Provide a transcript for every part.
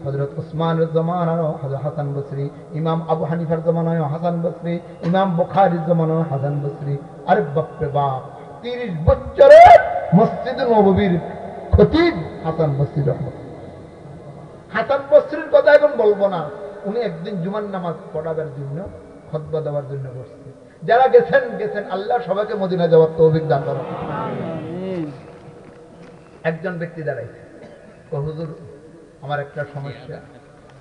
হযরত উসমানের জমানায় হাসান বসরি, ইমাম আবু হানিফার জমানায় হাসান বসরি, ইমাম বুখারীর জমানায় হাসান বসরি। আরে বাপ রে বাপ, 30 বছরে মসজিদ নববীর খতিব হাসান বসরি রহমাতুল্লাহ। হাসান বসরির কথা এখন বলবো না, উনি একদিন জুমার নামাজ পড়াবার জন্য খুতবা দেওয়ার জন্য বসছে। যারা গেছেন গেছেন, আল্লাহ সবাইকে মদিনা যাওয়ার তৌফিক দান করুন। একজন ব্যক্তি দাঁড়াইছে, হুজুর আমার একটা সমস্যা।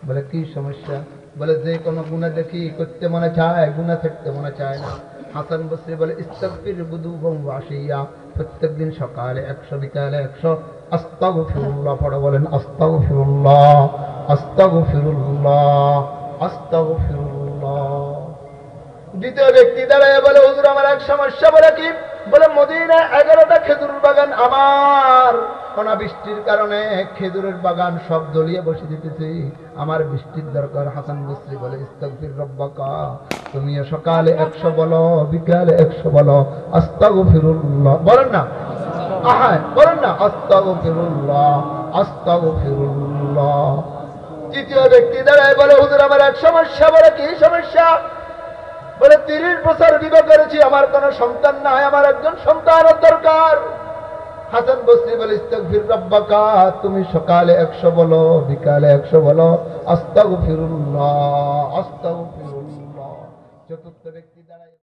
বলে কি সমস্যা? বলে যে কোনো গুনাহ দেখি করতে মনে চায়, গুনাহ ছাড়তে মনে চায় না। হাসান বসরি বলে ইস্তাগফির বুদুবম ওয়াশিয়া, প্রত্যেকদিন সকালে 100 বিকালে 100 আস্তাগফিরুল্লাহ পড়ো। বলেন আস্তাগফিরুল্লাহ আস্তাগফিরুল্লাহ আস্তাগফিরুল্লাহ। দ্বিতীয় ব্যক্তি দাঁড়ায় বলে হুজুর আমার এক সমস্যা। বলে কি? বলে মদিনায় 11টা খেজুর বাগান আমার, অনাবৃষ্টির কারণে খেজুরের বাগান সব দলিয়ে বসে দিতেছি, আমার বৃষ্টির দরকার। হাসান বসরি বলে ইস্তাগফির রব্বাকা, তুমিও সকালে 100 বলো, বিকালে 100 বলো আস্তাগফিরুল্লাহ। বলেন না আহা, বলেন না আস্তাগফিরুল্লাহ আস্তাগফিরুল্লাহ। তৃতীয় ব্যক্তি দাঁড়ায় বলে হুজুর আমার এক সমস্যা। বলে কি সমস্যা? বলে 30 বছর বিবাহ করেছি, আমার কোনো সন্তান নাই, আমার একজন সন্তানের দরকার। হাসান বসরি বলে ইস্তাগফির রব্বাকা, তুমি সকালে 100 বলো, বিকালে 100 বলো আস্তাগফিরুল্লাহ আস্তাগফিরুল্লাহ। চতুর্থ ব্যক্তি